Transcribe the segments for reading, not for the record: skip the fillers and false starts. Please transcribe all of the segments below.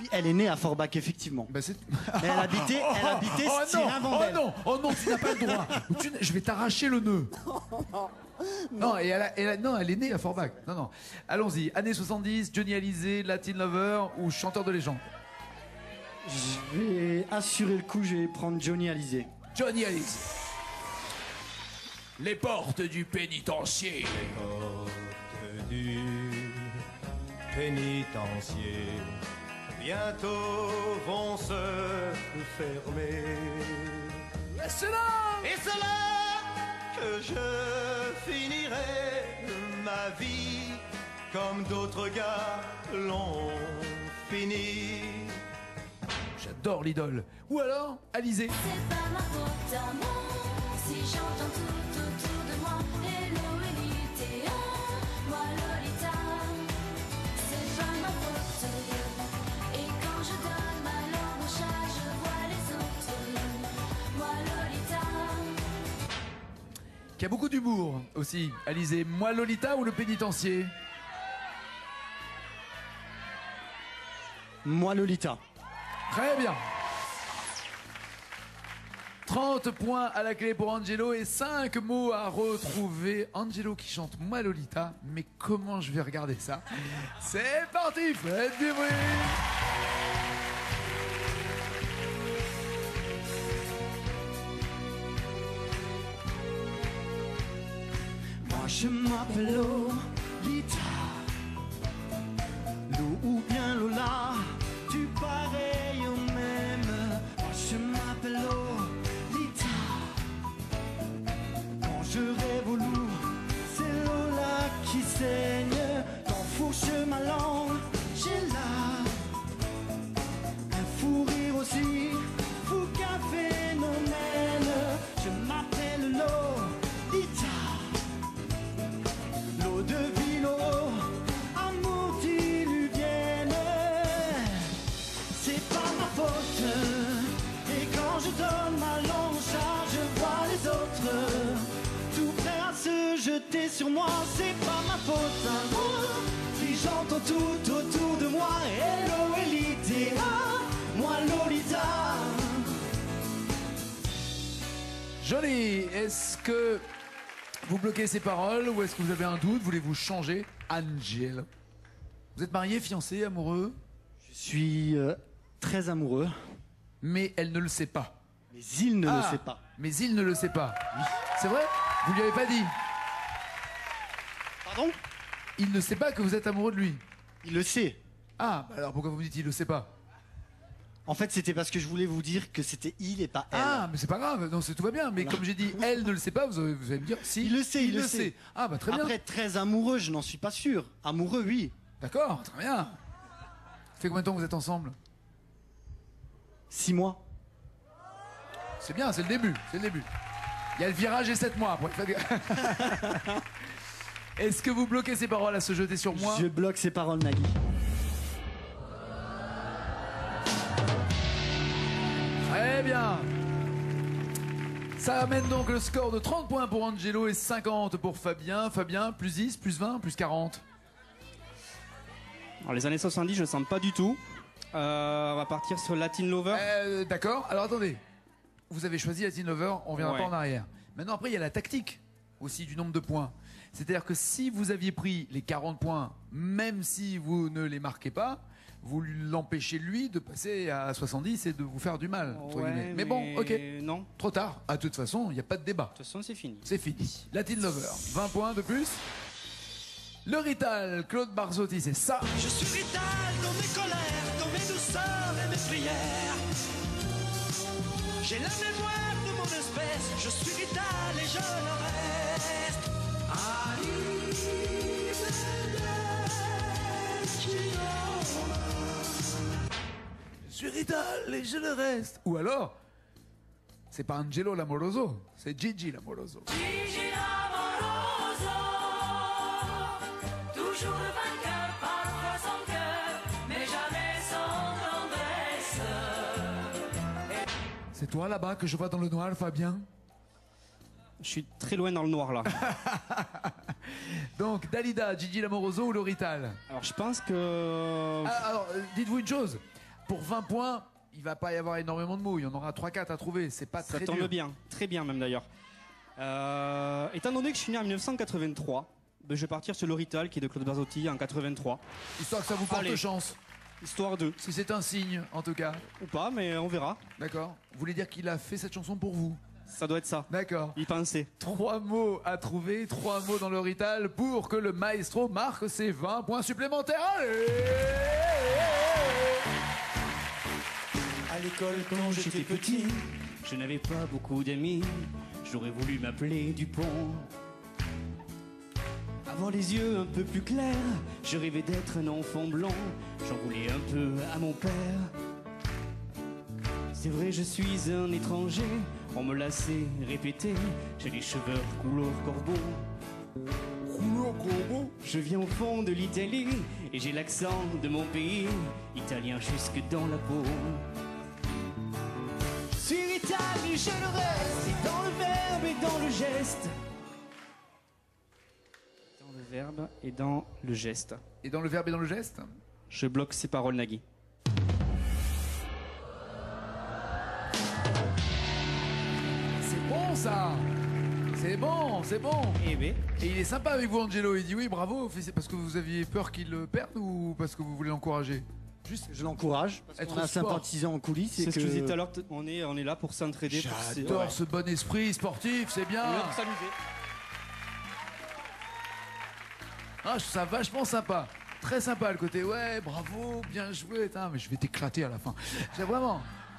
Oui, elle est née à Forbach, effectivement. Bah, c'est... Mais elle habitait Styrin-Vandel. Oh non, tu n'as pas le droit. Je vais t'arracher le nœud. Non, et non, elle est née à Forbach. Non. Allons-y. Années 70, Johnny Hallyday, Latin Lover ou chanteur de légende? Je vais assurer le coup, je vais prendre Johnny Hallyday. Johnny Hallyday. Les portes du pénitencier. Les portes du pénitencier bientôt vont se fermer. Et c'est là que je finirai ma vie comme d'autres gars l'ont fini. J'adore l'idole. Ou alors, Hallyday. C'est pas ma faute à moi si j'entends tout autour de moi. Hello Elite, moi Lolita. C'est pas ma faute. Et quand je donne ma langue au chat, je vois les autres. Moi Lolita. Qui a beaucoup d'humour aussi. Hallyday. Moi Lolita ou le pénitencier? Moi, Lolita. Très bien. 30 points à la clé pour Angelo et 5 mots à retrouver. Angelo qui chante Moi Lolita, mais comment je vais regarder ça? C'est parti, faites du bruit. Moi, je m'appelle Lolita. Lou ou bien Lola, du pareil au même. Moi, je m'appelle Lolita. Quand je rêve au loup, c'est Lola qui saigne. Quand fourche ma langue, j'ai là un fou rire aussi. Fou qu'un phénomène. Je m'appelle Lolita. L'eau de Vilo, amour diluvienne. C'est pas ma faute. Et quand je donne ma langue au chat, je vois les autres tout prêts à se jeter sur moi. C'est pas ma faute à moi si j'entends tout autour de moi. Hello Elite, moi Lolita. Joli. Est-ce que vous bloquez ces paroles ou est-ce que vous avez un doute? Voulez-vous changer? Angelo. Vous êtes marié, fiancé, amoureux? Je suis très amoureux. Mais elle ne le sait pas. Mais il ne le sait pas. Mais il ne le sait pas. C'est vrai? Vous lui avez pas dit? Pardon? Il ne sait pas que vous êtes amoureux de lui. Il le sait. Ah, bah alors pourquoi vous me dites il le sait pas? En fait, c'était parce que je voulais vous dire que c'était il et pas elle. Ah, mais c'est pas grave, non, tout va bien. Mais Voilà. comme j'ai dit, elle ne le sait pas, vous allez me dire si. Il le sait, il le sait. Ah, bah très bien. Après, très amoureux, je n'en suis pas sûr. Amoureux, oui. D'accord, très bien. Ça fait combien de temps que vous êtes ensemble? 6 mois. C'est bien, c'est le début, c'est le début. Il y a le virage et 7 mois après. Est-ce que vous bloquez ces paroles à se jeter sur moi? Je bloque ces paroles, Nagui. Très bien. Ça amène donc le score de 30 points pour Angelo et 50 pour Fabien. Fabien, plus 10, plus 20, plus 40. Alors les années 70, je ne sens pas du tout. On va partir sur Latin Lover. D'accord, alors attendez. Vous avez choisi Latin Lover, on reviendra Ouais. pas en arrière. Maintenant, après, il y a la tactique aussi du nombre de points. C'est-à-dire que si vous aviez pris les 40 points, même si vous ne les marquez pas, vous l'empêchez lui de passer à 70 et de vous faire du mal. entre Ouais, guillemets. Mais bon, ok. Non, de Trop tard. À toute façon, il n'y a pas de débat. toute façon, c'est fini. C'est fini. Latin Lover, 20 points de plus. Le Rital, Claude Barzotti, c'est ça. Je suis Rital dans mes colères, dans mes douceurs et mes prières. J'ai la mémoire de mon espèce, je suis Rital et je le reste. Je suis Rital et je le reste. Ou alors, c'est pas Angelo l'amoroso, c'est Gigi l'amoroso. Gigi l'amoroso, toujours le vainqueur, parfois sans cœur, mais jamais sans tendresse. C'est toi là-bas que je vois dans le noir, Fabien? Je suis très loin dans le noir là. Donc, Dalida, Gigi l'amoroso ou le Rital? Alors je pense que... Alors, dites-vous une chose. pour 20 points, il va pas y avoir énormément de mots. Il y en aura 3-4 à trouver. C'est pas Ça très tombe dur. bien, très bien même d'ailleurs. Étant donné que je suis né en 1983, ben, je vais partir sur l'Orital qui est de Claude Barzotti en 83. Histoire que ça vous porte Allez. chance. Histoire de. Si c'est un signe, en tout cas. Ou pas, mais on verra. D'accord. Vous voulez dire qu'il a fait cette chanson pour vous? Ça doit être ça. D'accord. Y penser. 3 mots à trouver, 3 mots dans le rital pour que le maestro marque ses 20 points supplémentaires. Allez! À l'école, quand j'étais petit, je n'avais pas beaucoup d'amis. J'aurais voulu m'appeler Dupont. Avoir les yeux un peu plus clairs, je rêvais d'être un enfant blond. J'en voulais un peu à mon père. C'est vrai, je suis un étranger. On me l'a assez répété. J'ai les cheveux couleur corbeau. Je viens au fond de l'Italie et j'ai l'accent de mon pays, italien jusque dans la peau. Sur Italie, je le reste, et dans le verbe et dans le geste. Dans le verbe et dans le geste. Et dans le verbe et dans le geste? Je bloque ces paroles, Nagui. C'est bon ça! C'est bon, c'est bon! Eh ben, Et il est sympa avec vous, Angelo. Il dit oui, bravo. C'est parce que vous aviez peur qu'il le perde ou parce que vous voulez l'encourager? Juste. Je l'encourage, parce Être qu'on a au sport. sympathisé en coulisses. c'est et ce que je disais tout à l'heure, on est là pour s'entraider. pour se- J'adore ouais. ce bon esprit sportif, c'est bien. On est là pour s'amuser. Ah, je trouve ça vachement sympa. Très sympa le côté, ouais, bravo, bien joué. Tain, mais je vais t'éclater à la fin.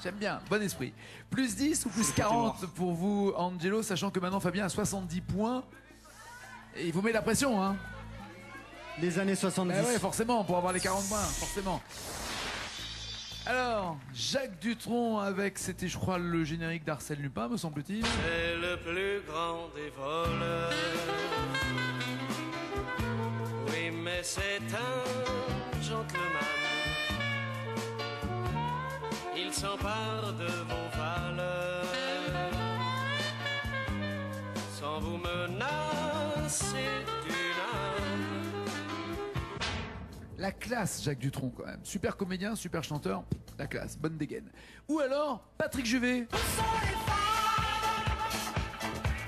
J'aime bien, bon esprit. Plus 10 ou plus 40 pour vous, Angelo, sachant que maintenant Fabien a 70 points. Et il vous met la pression, hein. Les années 70. Eh ouais, forcément, pour avoir les 40 points, forcément. Alors, Jacques Dutronc avec, c'était je crois le générique d'Arsène Lupin, me semble-t-il. C'est le plus grand des voleurs. Oui, mais c'est un gentleman. Il s'empare de vos valeurs sans vous menacer d'une arme. La classe, Jacques Dutronc, quand même. Super comédien, super chanteur, la classe, bonne dégaine. Ou alors, Patrick Juvet.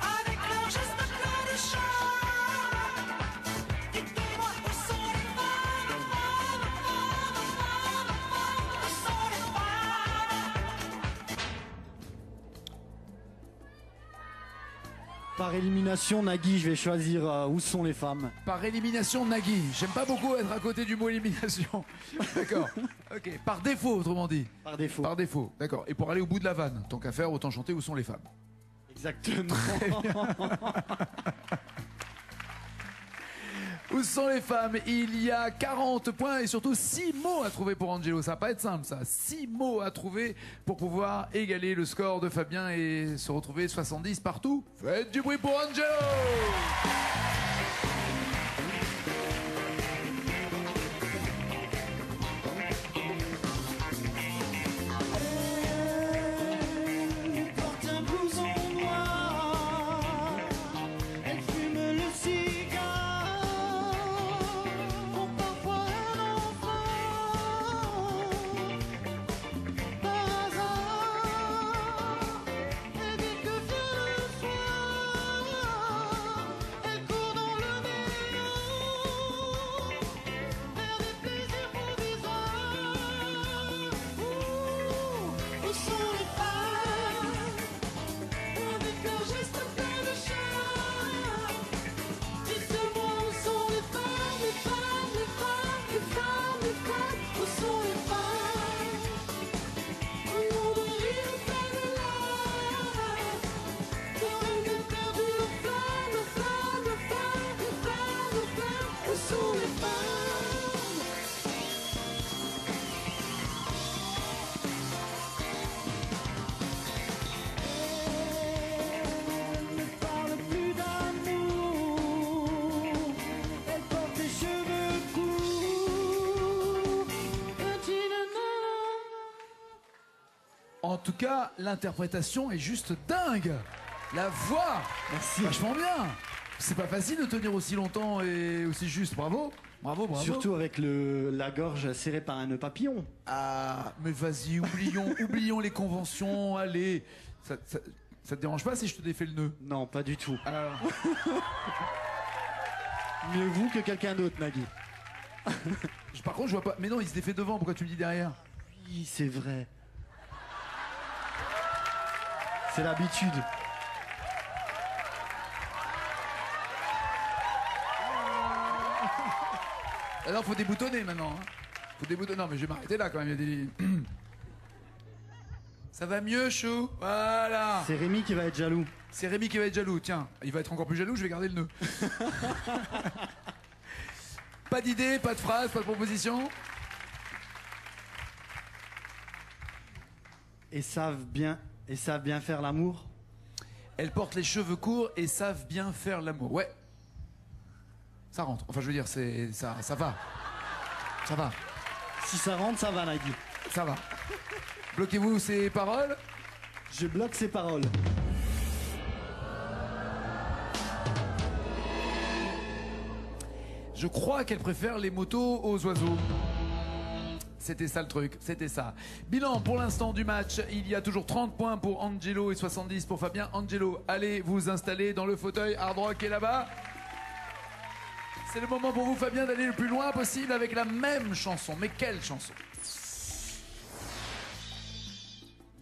Avec leurs gestes pleins de charme. Dites-moi où sont les femmes, où sont les femmes. Par élimination, Nagui, je vais choisir Où sont les femmes. Par élimination, Nagui. J'aime pas beaucoup être à côté du mot élimination. D'accord. Ok. Par défaut, autrement dit. Par défaut. Par défaut. D'accord. Et pour aller au bout de la vanne, tant qu'à faire, autant chanter Où sont les femmes. Exactement. Où sont les femmes? Il y a 40 points et surtout 6 mots à trouver pour Angelo. Ça va pas être simple, ça. 6 mots à trouver pour pouvoir égaler le score de Fabien et se retrouver 70 partout. Faites du bruit pour Angelo! Elle porte un blouson noir, elle fume le cigare, prend parfois un enfant, par hasard. Et dès que vient le soir, elle court dans le néant, vers des plaisirs provisoires. Où sont les femmes, avec leurs gestes pleins de charme? Dites-moi où sont les femmes, les femmes, les femmes, les femmes, les femmes. Où sont les femmes, au nom de rire plein de larmes, car elles ont perdu leur flamme, leur flamme, leur flamme, leur flamme, leur flamme. Où sont les femmes? Elle ne parle plus d'amour, elle porte des cheveux courts, un jean En tout cas, l'interprétation est juste dingue. La voix, Merci. vachement bien. C'est pas facile de tenir aussi longtemps et aussi juste. Bravo. Bravo, bravo. Surtout avec la gorge serrée par un nœud papillon. Ah, mais vas-y, oublions les conventions. Allez. Ça te dérange pas si je te défais le nœud? Non, pas du tout. Alors. Mieux vous que quelqu'un d'autre, Nagui. Par contre, je vois pas. Mais non, il se défait devant. Pourquoi tu me dis derrière? Oui, c'est vrai. C'est l'habitude. Alors, faut déboutonner maintenant. Hein. Faut déboutonner. Non, mais je vais m'arrêter là quand même. Il y a des... Ça va mieux, Chou? Voilà. C'est Rémi qui va être jaloux. C'est Rémi qui va être jaloux. Tiens, il va être encore plus jaloux. Je vais garder le nœud. Pas d'idée, pas de phrase, pas de proposition. Et savent bien faire l'amour. Elles portent les cheveux courts et savent bien faire l'amour. Ouais. Ça rentre. Enfin, je veux dire, c'est ça va. Ça va. Si ça rentre, ça va, Nagui. Ça va. Bloquez-vous ces paroles. Je bloque ces paroles. Je crois qu'elle préfère les motos aux oiseaux. C'était ça le truc, c'était ça. Bilan pour l'instant du match, il y a toujours 30 points pour Angelo et 70 pour Fabien. Angelo, allez vous installer dans le fauteuil Hard Rock est là-bas. C'est le moment pour vous, Fabien, d'aller le plus loin possible avec la même chanson. Mais quelle chanson?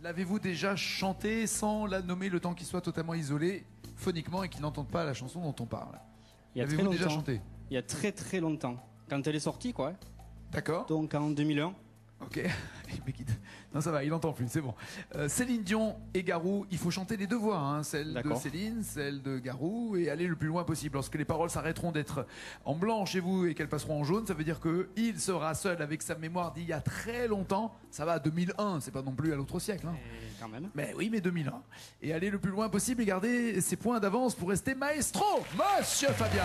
L'avez-vous déjà chantée sans la nommer le temps qu'il soit totalement isolé, phoniquement, et qu'il n'entende pas la chanson dont on parle? Il y a très L'avez-vous déjà longtemps. chantée? Il y a très très longtemps. Quand elle est sortie, quoi. D'accord. Donc en 2001. Ok. Non, ça va, il entend plus, c'est bon. Céline Dion et Garou, il faut chanter les deux voix, hein, celle de D'accord. Céline, celle de Garou, et aller le plus loin possible. Lorsque les paroles s'arrêteront d'être en blanc chez vous et qu'elles passeront en jaune, ça veut dire qu'il sera seul avec sa mémoire d'il y a très longtemps. Ça va, 2001, c'est pas non plus à l'autre siècle. Hein. Et quand même. Mais oui, mais 2001. Et aller le plus loin possible et garder ses points d'avance pour rester maestro, Monsieur Fabien.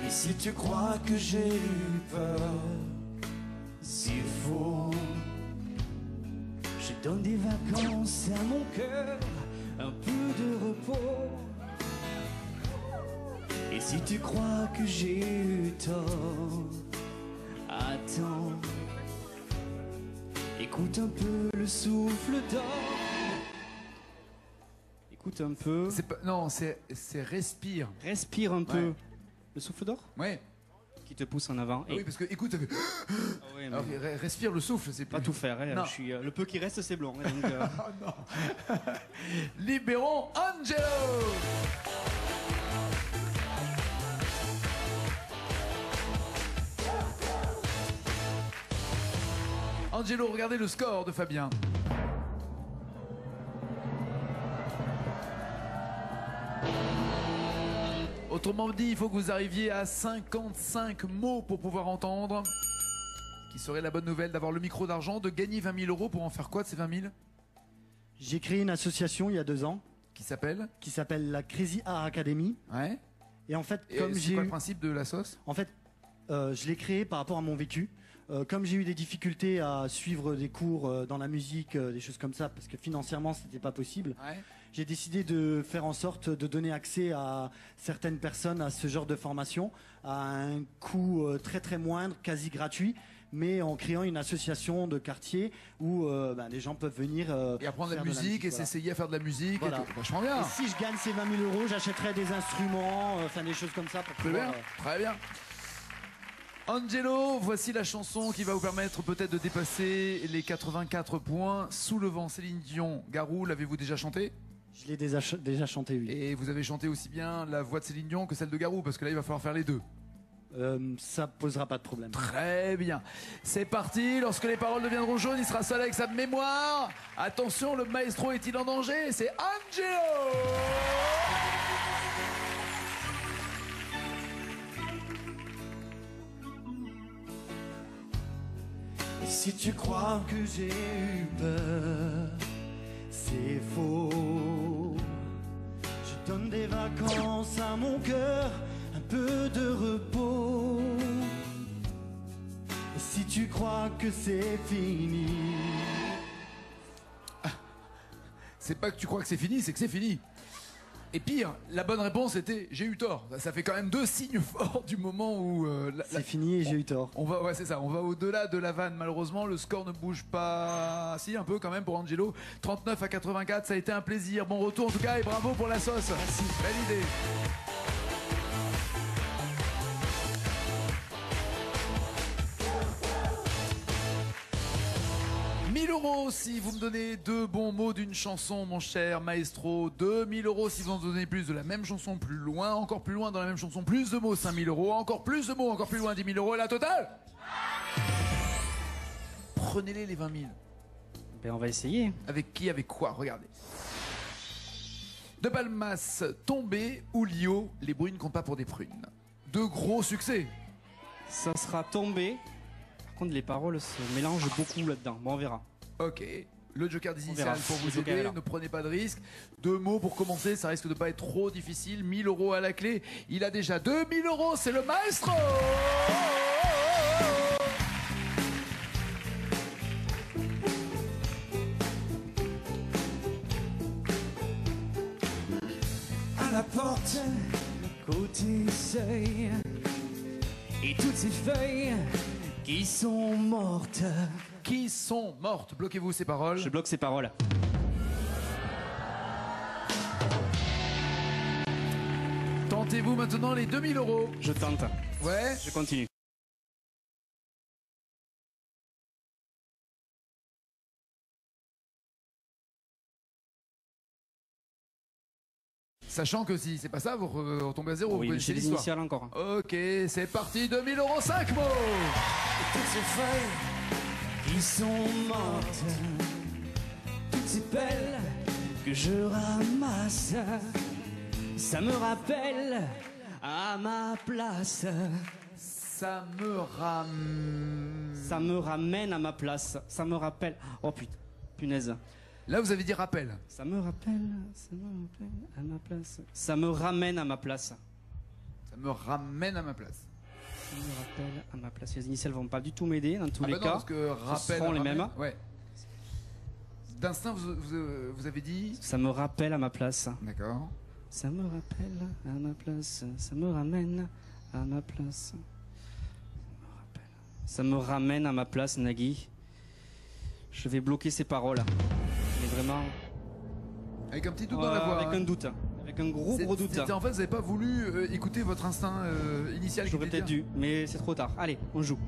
Et si tu crois que j'ai eu peur, c'est faux. Je donne des vacances à mon cœur, un peu de repos. Et si tu crois que j'ai eu tort, attends. Écoute un peu le souffle d'or. Écoute un peu. C'est pas, non, c'est respire. Respire un peu. Ouais. Le souffle d'or Ouais. qui te pousse en avant. Ah oui, parce que écoute, ça fait... Ah ouais, mais Alors, respire le souffle, c'est pas plus... tout faire. Hein. Non. Je suis, le peu qui reste, c'est blanc. Hein, donc, Oh non. Libérons Angelo. Angelo, regardez le score de Fabien. Autrement dit, il faut que vous arriviez à 55 mots pour pouvoir entendre. Qui serait la bonne nouvelle d'avoir le micro d'argent, de gagner 20 000 euros pour en faire quoi de ces 20 000? J'ai créé une association il y a 2 ans Qui s'appelle? qui s'appelle la Crazy Art Academy. Ouais. Et en fait, Et comme c'est j'ai quoi eu... le principe de la sauce? En fait, je l'ai créé par rapport à mon vécu. Comme j'ai eu des difficultés à suivre des cours dans la musique, des choses comme ça, parce que financièrement, c'était pas possible, Ouais. j'ai décidé de faire en sorte de donner accès à certaines personnes à ce genre de formation à un coût très très moindre, quasi gratuit, mais en créant une association de quartier où les gens peuvent venir Et apprendre la faire de musique et voilà. s'essayer à faire de la musique. Voilà. Et tout. Vachement bien. Et si je gagne ces 20 000 euros, j'achèterai des instruments, enfin des choses comme ça pour Très pouvoir... bien. Très bien. Angelo, voici la chanson qui va vous permettre peut-être de dépasser les 84 points. Sous le vent, Céline Dion, Garou, l'avez-vous déjà chanté? Je l'ai déjà chanté, oui. Et vous avez chanté aussi bien la voix de Céline Dion que celle de Garou, parce que là il va falloir faire les deux. Ça posera pas de problème. Très bien. C'est parti. Lorsque les paroles deviendront jaunes, il sera seul avec sa mémoire. Attention, le maestro est-il en danger? C'est Angelo. Et si tu crois que j'ai eu peur, c'est faux. Je donne des vacances à mon cœur, un peu de repos. Et si tu crois que c'est fini. C'est pas que tu crois que c'est fini, c'est que c'est fini. Et pire, la bonne réponse était j'ai eu tort. Ça fait quand même 2 signes forts du moment où C'est fini et j'ai eu tort. on va, ouais, c'est ça. On va au-delà de la vanne. Malheureusement, le score ne bouge pas. Si, un peu quand même pour Angelo. 39 à 84. Ça a été un plaisir. Bon retour en tout cas et bravo pour la sauce. Merci. Belle idée. €1000 si vous me donnez 2 bons mots d'une chanson, mon cher maestro. 2000 € si vous en donnez plus de la même chanson plus loin, encore plus loin dans la même chanson, plus de mots, 5000 €, encore plus de mots, encore plus loin, 10 000 €, et la totale. Prenez-les les 20 000. Ben, on va essayer. Avec qui, avec quoi? Regardez. De Palmas, Tombé ou Lio, les brunes comptent pas pour des prunes. 2 gros succès. Ça sera Tombé. Par contre, les paroles se mélangent beaucoup là-dedans. Bon, on verra. Ok. Le joker des On verra. initiales pour Le vous joker est aider, là. ne prenez pas de risques. 2 mots pour commencer, ça risque de pas être trop difficile. 1000 € à la clé. Il a déjà 2000 €, c'est le maestro. À la porte, côté seuil, et toutes ces feuilles qui sont mortes. Qui sont mortes. Bloquez-vous ces paroles. Je bloque ces paroles. Tentez-vous maintenant les 2000 €. Je tente. Ouais. Je continue. Sachant que si c'est pas ça, vous retombez à 0. Oui, vous mais connaissez j'ai des l'histoire. initiales encore. Ok, c'est parti. 2000 €, 5 mots. Toutes ces feuilles qui sont mortes, toutes ces pelles que je ramasse, ça me rappelle à ma place. Ça me ram... Ça me ramène à ma place. Ça me rappelle. Oh putain, punaise. Là, vous avez dit rappel. Ça me rappelle à ma place. Ça me ramène à ma place. Ça me ramène à ma place. Ça me rappelle à ma place. Les initiales vont pas du tout m'aider dans tous Ah les bah non, cas. parce que rappel, seront les ramène- mêmes. Ouais. D'instinct, vous avez dit... Ça me rappelle à ma place. D'accord. Ça me rappelle à ma place. Ça me ramène à ma place. Ça me ramène à ma place, Nagui. Je vais bloquer ces paroles. Mais vraiment. Avec un petit doute dans la voix. Avec hein. un doute. Avec un gros doute. En fait, vous n'avez pas voulu écouter votre instinct initial. qui J'aurais était peut-être de dû, mais c'est trop tard. Allez, on joue.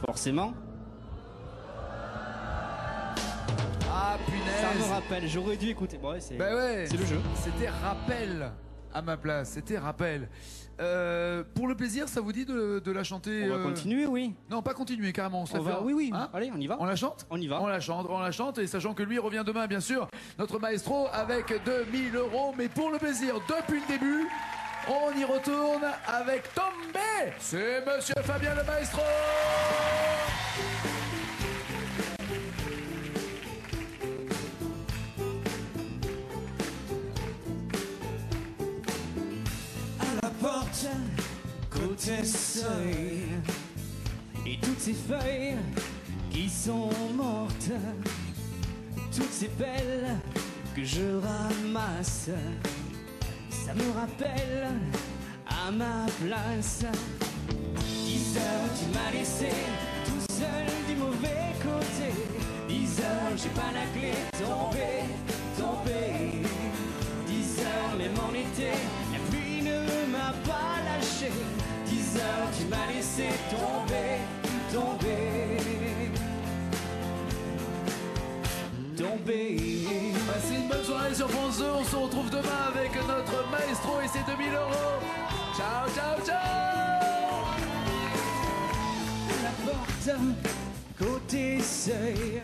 Forcément. Ah punaise. Ça me rappelle. J'aurais dû écouter. Bon, ouais, c'est Bah ouais. c'est le jeu. C'était rappel à ma place. C'était rappel. Pour le plaisir, ça vous dit de la chanter On va continuer, oui. Non, pas continuer carrément. On se la On va. fait- Oui, oui. Hein Allez, on y va. On la chante. On y va. On la chante, et sachant que lui revient demain, bien sûr, notre maestro avec 2000 €. Mais pour le plaisir, depuis le début, on y retourne avec Tombé. C'est Monsieur Fabien le maestro. À la porte, côté seuil, et toutes ces feuilles qui sont mortes, toutes ces pelles que je ramasse, ça me rappelle à ma place. 10 heures, tu m'as laissé tout seul du mauvais côté. 10 heures, j'ai pas la clé, tombé, tombé. 10 heures, même en été, la pluie ne m'a pas lâché. 10 heures, tu m'as laissé tomber, tomber. Tomber. Passez une bonne soirée sur France 2. On se retrouve demain avec notre maestro et ses 2000 €. Ciao, ciao, ciao. La porte, côté seuil,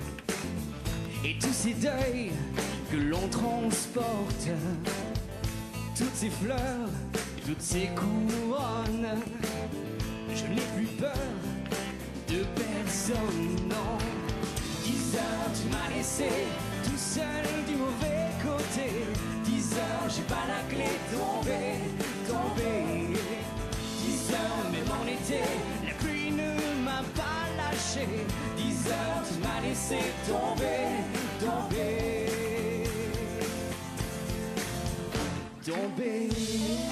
et tous ces deuils que l'on transporte, toutes ces fleurs, toutes ces couronnes, je n'ai plus peur de personne, non. 10 heures, tu m'as laissé tout seul du mauvais côté. 10 heures, j'ai pas la clé, tombé, tombé. heures, tu m'as laissé tomber, tomber, tomber.